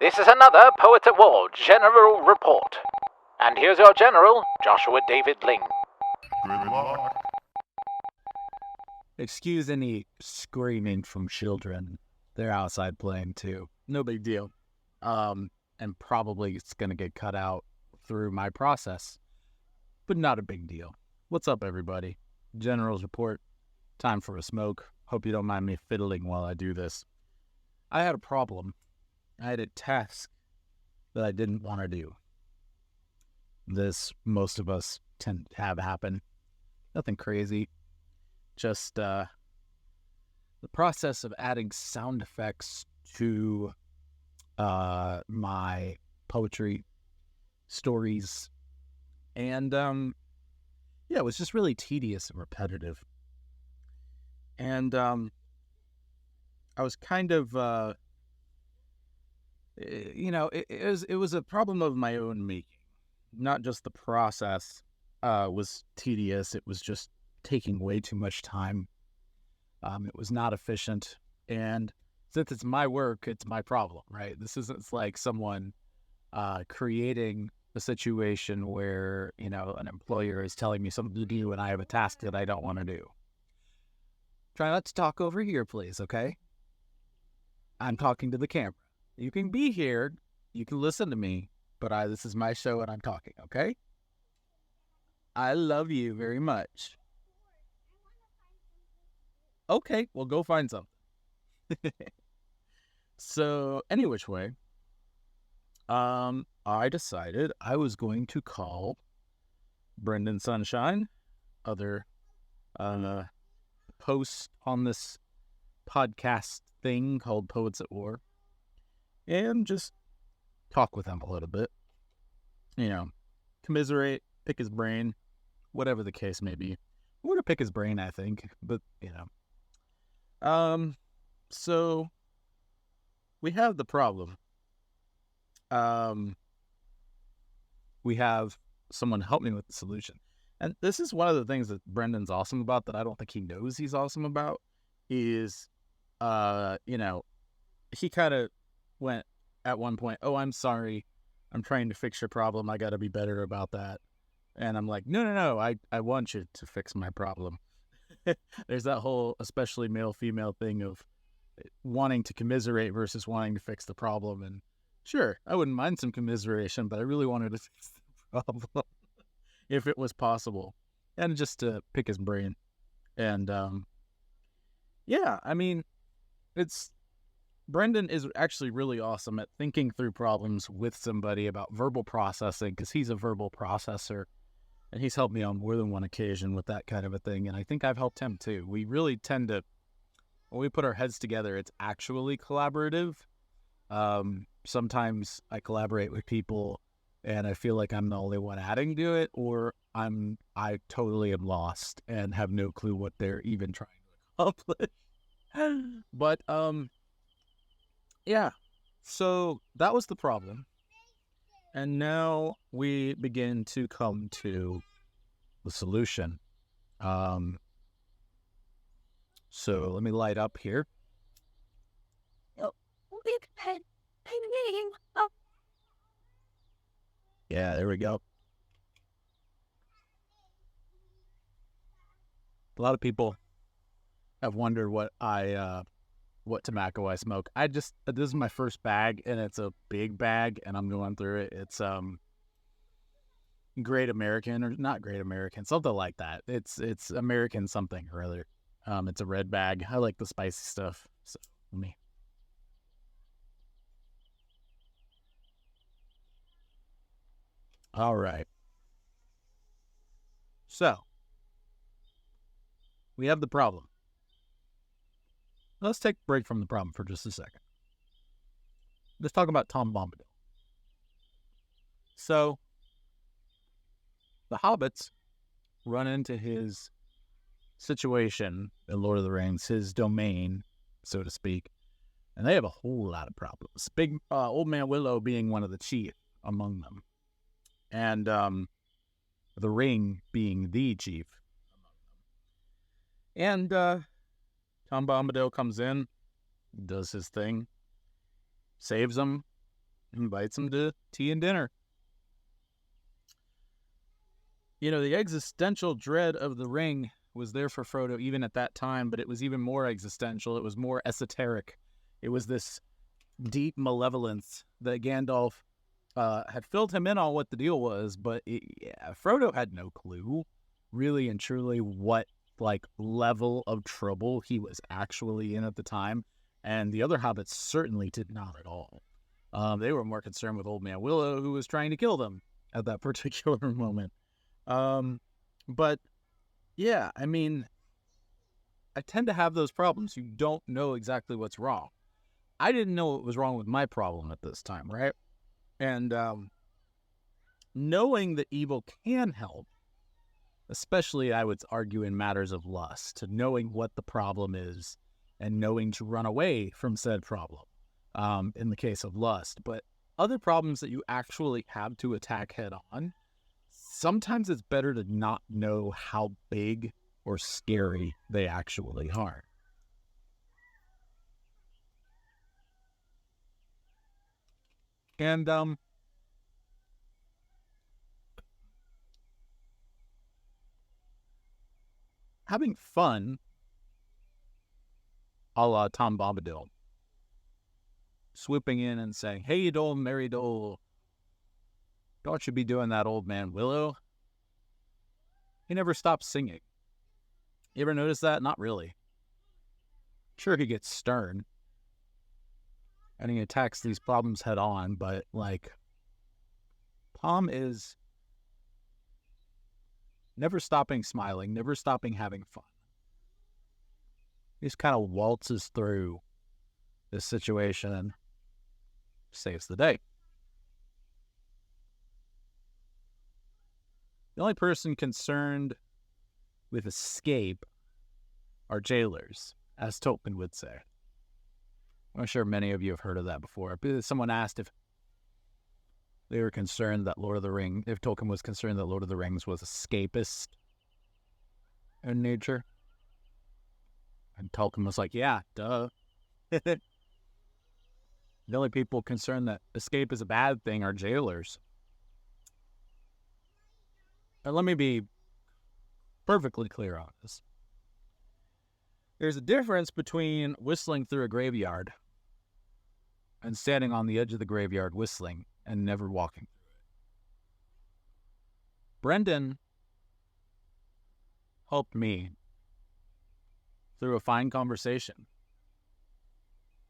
This is another Poets at War General Report. And here's your General, Joshua David Ling. Good luck. Excuse any screaming from children. They're outside playing too. No big deal. And probably it's going to get cut out through my process. But not a big deal. What's up, everybody? General's Report. Time for a smoke. Hope you don't mind me fiddling while I do this. I had a problem. I had a task that I didn't want to do. This, most of us tend to have happen. Nothing crazy. Just the process of adding sound effects to my poetry stories. And, it was just really tedious and repetitive. And I was kind of, it was a problem of my own making. Not just the process was tedious. It was just taking way too much time. It was not efficient. And since it's my work, it's my problem, right? This isn't like someone creating a situation where, an employer is telling me something to do and I have a task that I don't want to do. Try not to talk over here, please, okay? I'm talking to the camera. You can be here. You can listen to me. But this is my show and I'm talking, okay? I love you very much. Okay, well, go find something. So, any which way, I decided I was going to call Brendan Sunshine, other host on this podcast thing called Poets at War, and just talk with him a little bit. Commiserate, pick his brain, whatever the case may be. We're to pick his brain, I think, but, So, we have the problem. We have someone help me with the solution. And this is one of the things that Brendan's awesome about that I don't think he knows he's awesome about is, he kind of went at one point, "Oh, I'm sorry. I'm trying to fix your problem. I got to be better about that." And I'm like, no, I want you to fix my problem. There's that whole, especially male-female thing of wanting to commiserate versus wanting to fix the problem. And sure, I wouldn't mind some commiseration, but I really wanted to fix the problem if it was possible. And just to pick his brain. And, Brendan is actually really awesome at thinking through problems with somebody about verbal processing, because he's a verbal processor, and he's helped me on more than one occasion with that kind of a thing, and I think I've helped him too. We really tend to, when we put our heads together, it's actually collaborative. Sometimes I collaborate with people, and I feel like I'm the only one adding to it, or I totally am lost and have no clue what they're even trying to accomplish. But, yeah, so that was the problem. And now we begin to come to the solution. So let me light up here. Yeah, there we go. A lot of people have wondered what tobacco I smoke. This is my first bag, and it's a big bag, and I'm going through it. It's Great American, or not Great American, something like that. It's American something or other. It's a red bag. I like the spicy stuff. So let me. All right. So we have the problem. Let's take a break from the problem for just a second. Let's talk about Tom Bombadil. So, the hobbits run into his situation in Lord of the Rings, his domain, so to speak, and they have a whole lot of problems. Big Old Man Willow being one of the chief among them, and the ring being the chief among them. And Tom Bombadil comes in, does his thing, saves them, invites him to tea and dinner. The existential dread of the ring was there for Frodo even at that time, but it was even more existential. It was more esoteric. It was this deep malevolence that Gandalf had filled him in on what the deal was, but Frodo had no clue, really and truly, what level of trouble he was actually in at the time, and the other hobbits certainly did not at all. They were more concerned with Old Man Willow, who was trying to kill them at that particular moment. But yeah, I mean, I tend to have those problems. You don't know exactly what's wrong. I didn't know what was wrong with my problem at this time, right? And knowing that evil can help, especially I would argue in matters of lust, knowing what the problem is and knowing to run away from said problem in the case of lust. But other problems that you actually have to attack head on, sometimes it's better to not know how big or scary they actually are. And having fun, a la Tom Bombadil, swooping in and saying, "Hey, Dole, Mary Dole, don't you be doing that, Old Man Willow." He never stops singing. You ever notice that? Not really. Sure, he gets stern and he attacks these problems head on, but Tom is never stopping smiling, never stopping having fun. He just kind of waltzes through this situation and saves the day. The only person concerned with escape are jailers, as Tolkien would say. I'm sure many of you have heard of that before. Someone asked if they were concerned that if Tolkien was concerned that Lord of the Rings was escapist in nature. And Tolkien was like, yeah, duh. The only people concerned that escape is a bad thing are jailers. And let me be perfectly clear on this. There's a difference between whistling through a graveyard and standing on the edge of the graveyard whistling and never walking through it. Brendan helped me through a fine conversation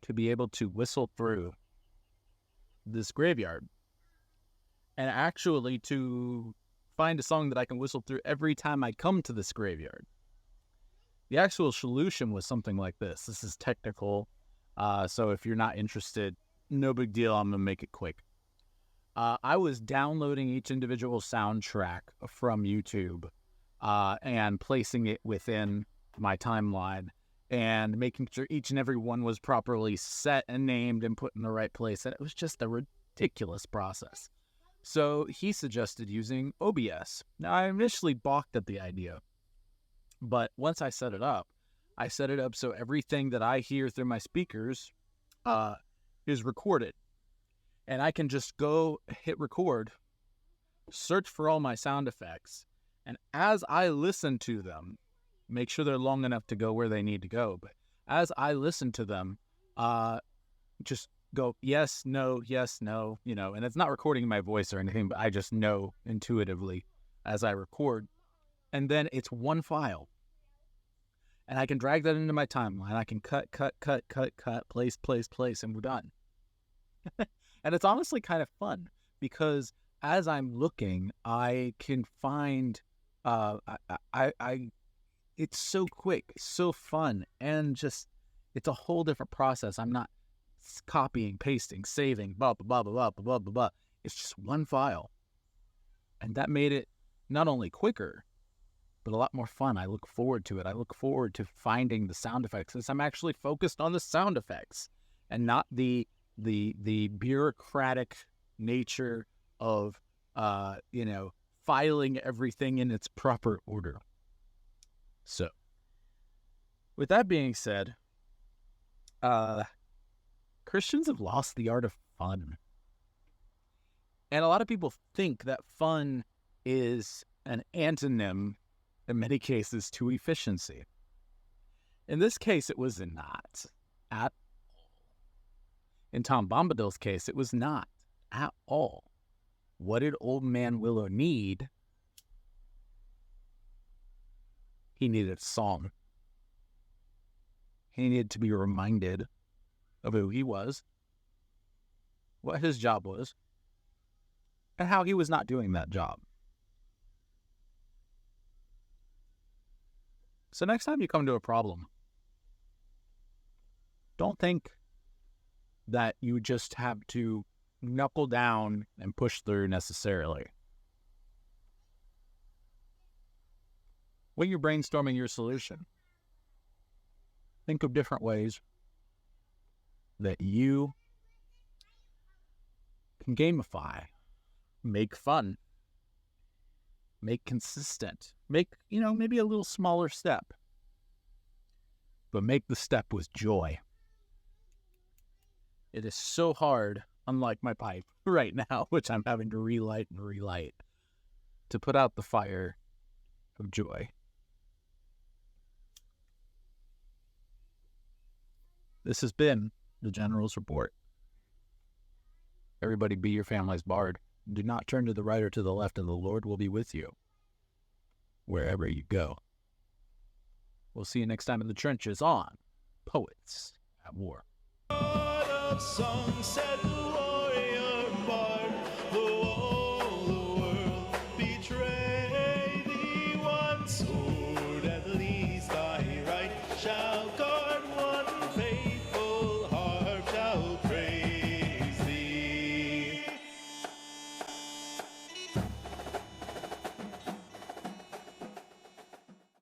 to be able to whistle through this graveyard and actually to find a song that I can whistle through every time I come to this graveyard. The actual solution was something like this. This is technical, so if you're not interested, no big deal. I'm going to make it quick. I was downloading each individual soundtrack from YouTube and placing it within my timeline and making sure each and every one was properly set and named and put in the right place. And it was just a ridiculous process. So he suggested using OBS. Now, I initially balked at the idea, but once I set it up so everything that I hear through my speakers is recorded. And I can just go hit record, search for all my sound effects, and as I listen to them, make sure they're long enough to go where they need to go. But as I listen to them, just go, yes, no, and it's not recording my voice or anything, but I just know intuitively as I record. And then it's one file. And I can drag that into my timeline. I can cut, place, and we're done. And it's honestly kind of fun because as I'm looking, I can find, it's so quick, so fun, and just, it's a whole different process. I'm not copying, pasting, saving, blah, blah, blah, blah, blah, blah, blah. It's just one file. And that made it not only quicker, but a lot more fun. I look forward to it. I look forward to finding the sound effects since I'm actually focused on the sound effects and not the bureaucratic nature of, filing everything in its proper order. So, with that being said, Christians have lost the art of fun. And a lot of people think that fun is an antonym, in many cases, to efficiency. In this case, it was not at all. In Tom Bombadil's case, it was not at all. What did Old Man Willow need? He needed a song. He needed to be reminded of who he was, what his job was, and how he was not doing that job. So next time you come to a problem, don't think that you just have to knuckle down and push through necessarily. When you're brainstorming your solution, think of different ways that you can gamify, make fun, make consistent, make, maybe a little smaller step, but make the step with joy. It is so hard, unlike my pipe right now, which I'm having to relight, to put out the fire of joy. This has been the General's Report. Everybody be your family's bard. Do not turn to the right or to the left, and the Lord will be with you wherever you go. We'll see you next time in the trenches on Poets at War. Sunset